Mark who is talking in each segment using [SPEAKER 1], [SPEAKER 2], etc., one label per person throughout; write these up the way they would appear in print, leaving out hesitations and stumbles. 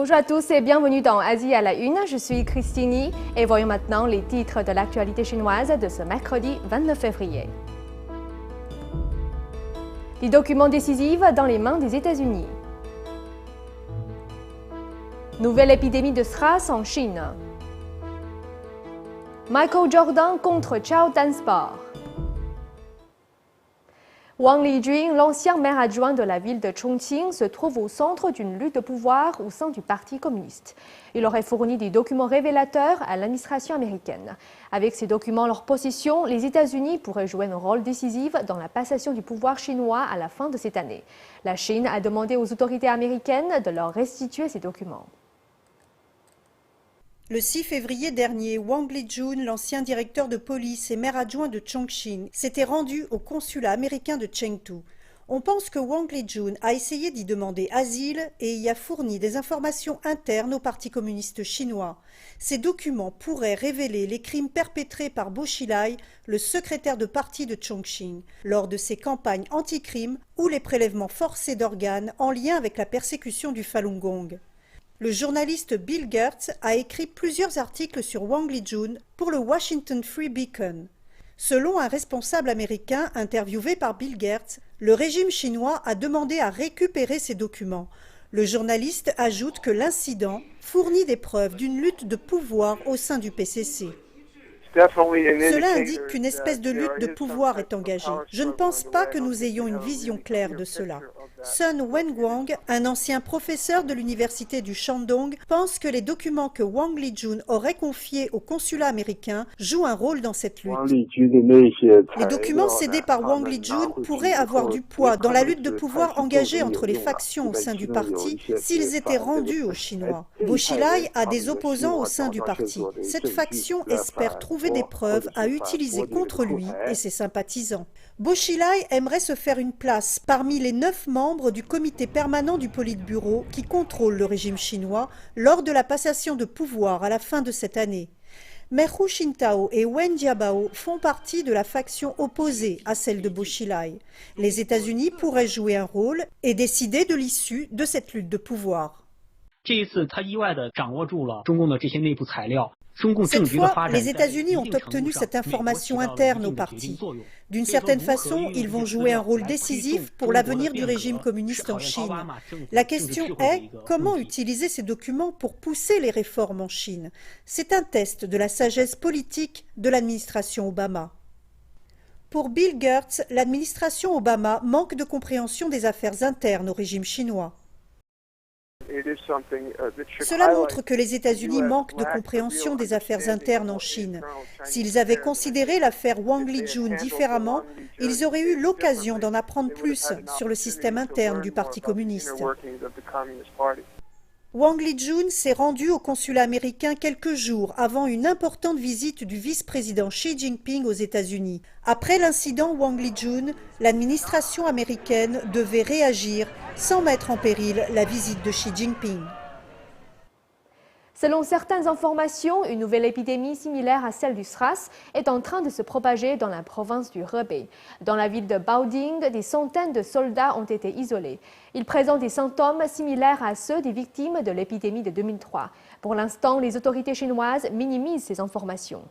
[SPEAKER 1] Bonjour à tous et bienvenue dans Asie à la Une. Je suis Christine et voyons maintenant les titres de l'actualité chinoise de ce mercredi 29 février. Les documents décisifs dans les mains des États-Unis. Nouvelle épidémie de SRAS en Chine. Michael Jordan contre Chao Dansport. Wang Lijun, l'ancien maire adjoint de la ville de Chongqing, se trouve au centre d'une lutte de pouvoir au sein du Parti communiste. Il aurait fourni des documents révélateurs à l'administration américaine. Avec ces documents en leur possession, les États-Unis pourraient jouer un rôle décisif dans la passation du pouvoir chinois à la fin de cette année. La Chine a demandé aux autorités américaines de leur restituer ces documents.
[SPEAKER 2] Le 6 février dernier, Wang Lijun, l'ancien directeur de police et maire adjoint de Chongqing, s'était rendu au consulat américain de Chengdu. On pense que Wang Lijun a essayé d'y demander asile et y a fourni des informations internes au Parti communiste chinois. Ces documents pourraient révéler les crimes perpétrés par Bo Xilai, le secrétaire de parti de Chongqing, lors de ses campagnes anti-crime ou les prélèvements forcés d'organes en lien avec la persécution du Falun Gong. Le journaliste Bill Gertz a écrit plusieurs articles sur Wang Lijun pour le Washington Free Beacon. Selon un responsable américain interviewé par Bill Gertz, le régime chinois a demandé à récupérer ces documents. Le journaliste ajoute que l'incident fournit des preuves d'une lutte de pouvoir au sein du PCC. Cela indique qu'une espèce de lutte de pouvoir est engagée. Je ne pense pas que nous ayons une vision claire de cela. Sun Wenguang, un ancien professeur de l'université du Shandong, pense que les documents que Wang Lijun aurait confiés au consulat américain jouent un rôle dans cette lutte. Les documents cédés par Wang Lijun pourraient avoir du poids dans la lutte de pouvoir engagée entre les factions au sein du parti s'ils étaient rendus aux Chinois. Bo Xilai a des opposants au sein du parti. Cette faction espère trouver des preuves à utiliser contre lui et ses sympathisants. Bo Xilai aimerait se faire une place parmi les 9 membres du comité permanent du Politburo qui contrôle le régime chinois lors de la passation de pouvoir à la fin de cette année. Mais Hu Jintao et Wen Jiabao font partie de la faction opposée à celle de Bo Xilai. Les États-Unis pourraient jouer un rôle et décider de l'issue de cette lutte de pouvoir. Cette fois, les États-Unis ont obtenu cette information interne au parti. D'une certaine façon, ils vont jouer un rôle décisif pour l'avenir du régime communiste en Chine. La question est, comment utiliser ces documents pour pousser les réformes en Chine? C'est un test de la sagesse politique de l'administration Obama. Pour Bill Gertz, l'administration Obama manque de compréhension des affaires internes au régime chinois. Cela montre que les États-Unis manquent de compréhension des affaires internes en Chine. S'ils avaient considéré l'affaire Wang Lijun différemment, ils auraient eu l'occasion d'en apprendre plus sur le système interne du Parti communiste. Wang Lijun s'est rendu au consulat américain quelques jours avant une importante visite du vice-président Xi Jinping aux États-Unis. Après l'incident Wang Lijun, l'administration américaine devait réagir sans mettre en péril la visite de Xi Jinping.
[SPEAKER 1] Selon certaines informations, une nouvelle épidémie similaire à celle du SRAS est en train de se propager dans la province du Hebei. Dans la ville de Baoding, des centaines de soldats ont été isolés. Ils présentent des symptômes similaires à ceux des victimes de l'épidémie de 2003. Pour l'instant, les autorités chinoises minimisent ces informations.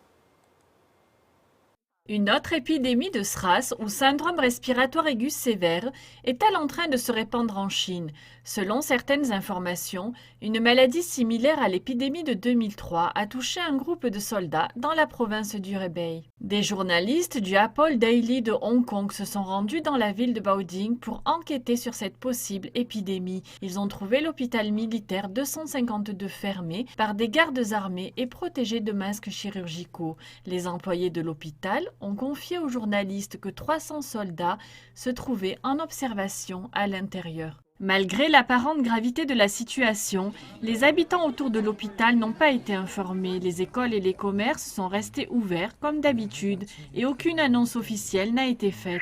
[SPEAKER 3] Une autre épidémie de SRAS, ou syndrome respiratoire aigu sévère, est-elle en train de se répandre en Chine? Selon certaines informations, une maladie similaire à l'épidémie de 2003 a touché un groupe de soldats dans la province du Hebei. Des journalistes du Apple Daily de Hong Kong se sont rendus dans la ville de Baoding pour enquêter sur cette possible épidémie. Ils ont trouvé l'hôpital militaire 252 fermé par des gardes armés et protégé de masques chirurgicaux. Les employés de l'hôpital ont confié aux journalistes que 300 soldats se trouvaient en observation à l'intérieur. Malgré l'apparente gravité de la situation, les habitants autour de l'hôpital n'ont pas été informés. Les écoles et les commerces sont restés ouverts comme d'habitude et aucune annonce officielle n'a été faite.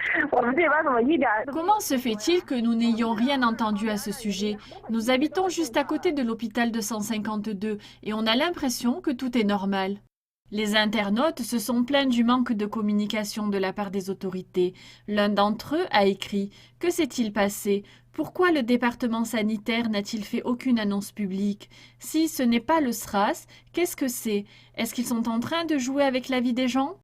[SPEAKER 3] Comment se fait-il que nous n'ayons rien entendu à ce sujet? Nous habitons juste à côté de l'hôpital 252 et on a l'impression que tout est normal. Les internautes se sont plaints du manque de communication de la part des autorités. L'un d'entre eux a écrit « Que s'est-il passé ? Pourquoi le département sanitaire n'a-t-il fait aucune annonce publique ? Si ce n'est pas le SRAS, qu'est-ce que c'est ? Est-ce qu'ils sont en train de jouer avec la vie des gens ?»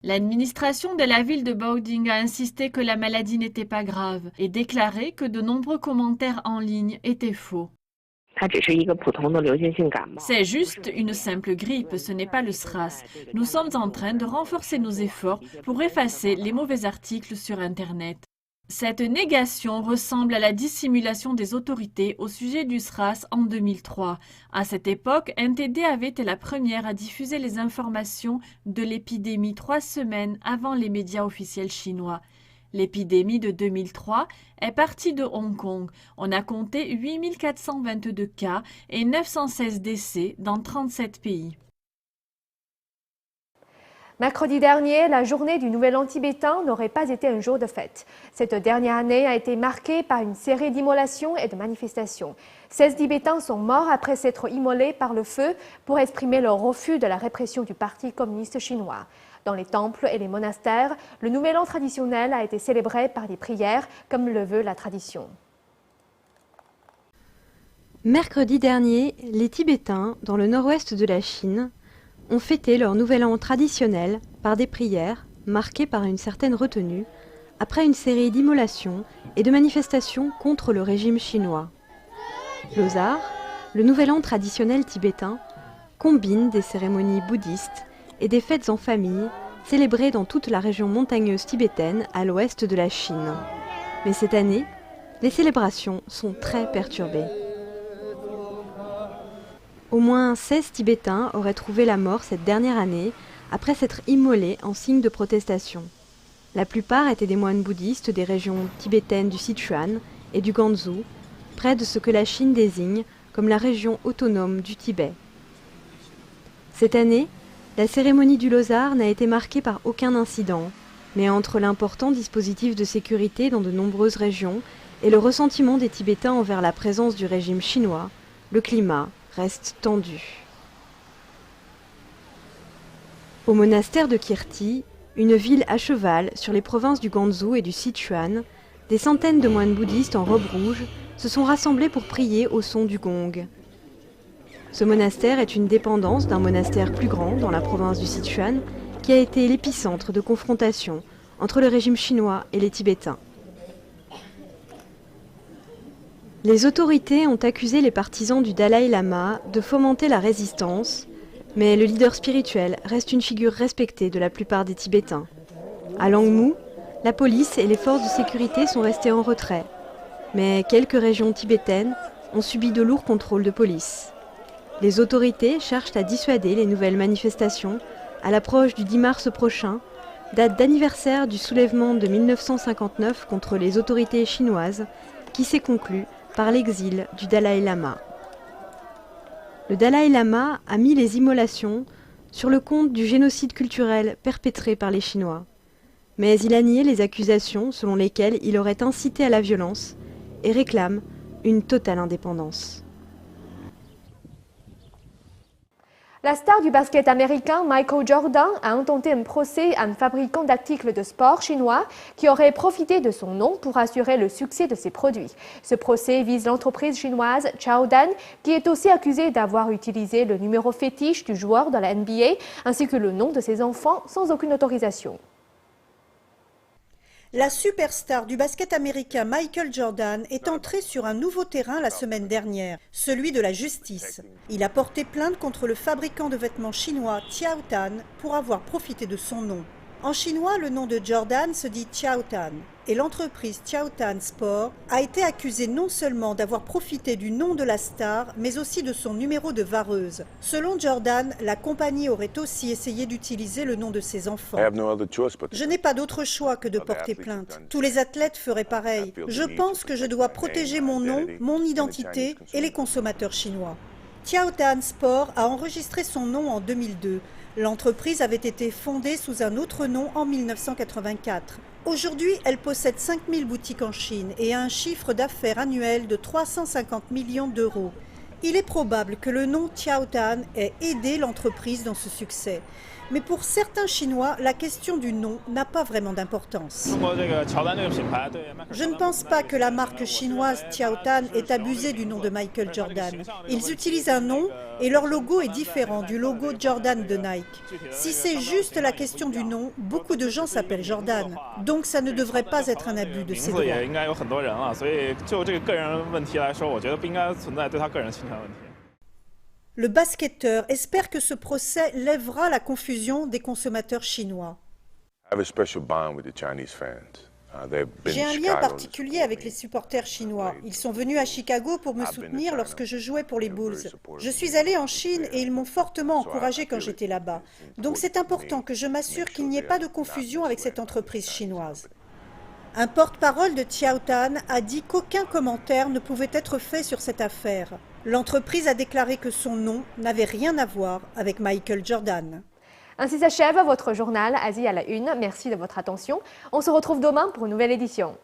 [SPEAKER 3] L'administration de la ville de Baoding a insisté que la maladie n'était pas grave et déclaré que de nombreux commentaires en ligne étaient faux. C'est juste une simple grippe, ce n'est pas le SRAS. Nous sommes en train de renforcer nos efforts pour effacer les mauvais articles sur Internet. Cette négation ressemble à la dissimulation des autorités au sujet du SRAS en 2003. À cette époque, NTD avait été la première à diffuser les informations de l'épidémie 3 semaines avant les médias officiels chinois. L'épidémie de 2003 est partie de Hong Kong. On a compté 8 422 cas et 916 décès dans 37 pays.
[SPEAKER 1] Mercredi dernier, la journée du Nouvel An tibétain n'aurait pas été un jour de fête. Cette dernière année a été marquée par une série d'immolations et de manifestations. 16 Tibétains sont morts après s'être immolés par le feu pour exprimer leur refus de la répression du Parti communiste chinois. Dans les temples et les monastères, le Nouvel An traditionnel a été célébré par des prières, comme le veut la tradition.
[SPEAKER 4] Mercredi dernier, les Tibétains, dans le nord-ouest de la Chine, ont fêté leur Nouvel An traditionnel par des prières marquées par une certaine retenue, après une série d'immolations et de manifestations contre le régime chinois. Losar, le Nouvel An traditionnel tibétain, combine des cérémonies bouddhistes et des fêtes en famille célébrées dans toute la région montagneuse tibétaine à l'ouest de la Chine. Mais cette année, les célébrations sont très perturbées. Au moins 16 Tibétains auraient trouvé la mort cette dernière année après s'être immolés en signe de protestation. La plupart étaient des moines bouddhistes des régions tibétaines du Sichuan et du Gansu, près de ce que la Chine désigne comme la région autonome du Tibet. Cette année, la cérémonie du Losar n'a été marquée par aucun incident, mais entre l'important dispositif de sécurité dans de nombreuses régions et le ressentiment des Tibétains envers la présence du régime chinois, le climat reste tendu. Au monastère de Kirti, une ville à cheval sur les provinces du Gansu et du Sichuan, des centaines de moines bouddhistes en robe rouge se sont rassemblés pour prier au son du gong. Ce monastère est une dépendance d'un monastère plus grand dans la province du Sichuan qui a été l'épicentre de confrontation entre le régime chinois et les Tibétains. Les autorités ont accusé les partisans du Dalai Lama de fomenter la résistance, mais le leader spirituel reste une figure respectée de la plupart des Tibétains. À Langmu, la police et les forces de sécurité sont restées en retrait, mais quelques régions tibétaines ont subi de lourds contrôles de police. Les autorités cherchent à dissuader les nouvelles manifestations à l'approche du 10 mars prochain, date d'anniversaire du soulèvement de 1959 contre les autorités chinoises, qui s'est conclu par l'exil du Dalai Lama. Le Dalai Lama a mis les immolations sur le compte du génocide culturel perpétré par les Chinois. Mais il a nié les accusations selon lesquelles il aurait incité à la violence et réclame une totale indépendance.
[SPEAKER 1] La star du basket américain Michael Jordan a intenté un procès à un fabricant d'articles de sport chinois qui aurait profité de son nom pour assurer le succès de ses produits. Ce procès vise l'entreprise chinoise Chaodan, qui est aussi accusée d'avoir utilisé le numéro fétiche du joueur de la NBA ainsi que le nom de ses enfants sans aucune autorisation.
[SPEAKER 2] La superstar du basket américain Michael Jordan est entré sur un nouveau terrain la semaine dernière, celui de la justice. Il a porté plainte contre le fabricant de vêtements chinois Chaotan pour avoir profité de son nom. En chinois, le nom de Jordan se dit Chaotan et l'entreprise Chaotan Sport a été accusée non seulement d'avoir profité du nom de la star, mais aussi de son numéro de vareuse. Selon Jordan, la compagnie aurait aussi essayé d'utiliser le nom de ses enfants. Je n'ai pas d'autre choix que de porter plainte. Tous les athlètes feraient pareil. Je pense que je dois protéger mon nom, mon identité et les consommateurs chinois. Chaotan Sport a enregistré son nom en 2002. L'entreprise avait été fondée sous un autre nom en 1984. Aujourd'hui, elle possède 5000 boutiques en Chine et a un chiffre d'affaires annuel de 350 millions d'euros. Il est probable que le nom Chiao Tan ait aidé l'entreprise dans ce succès. Mais pour certains Chinois, la question du nom n'a pas vraiment d'importance. Je ne pense pas que la marque chinoise Chiao Tan ait abusé du nom de Michael Jordan. Ils utilisent un nom et leur logo est différent du logo Jordan de Nike. Si c'est juste la question du nom, beaucoup de gens s'appellent Jordan. Donc ça ne devrait pas être un abus de ses droits. Le basketteur espère que ce procès lèvera la confusion des consommateurs chinois. J'ai un lien particulier avec les supporters chinois. Ils sont venus à Chicago pour me soutenir lorsque je jouais pour les Bulls. Je suis allé en Chine et ils m'ont fortement encouragé quand j'étais là-bas. Donc c'est important que je m'assure qu'il n'y ait pas de confusion avec cette entreprise chinoise. Un porte-parole de Chiao Tan a dit qu'aucun commentaire ne pouvait être fait sur cette affaire. L'entreprise a déclaré que son nom n'avait rien à voir avec Michael Jordan.
[SPEAKER 1] Ainsi s'achève votre journal Asie à la une. Merci de votre attention. On se retrouve demain pour une nouvelle édition.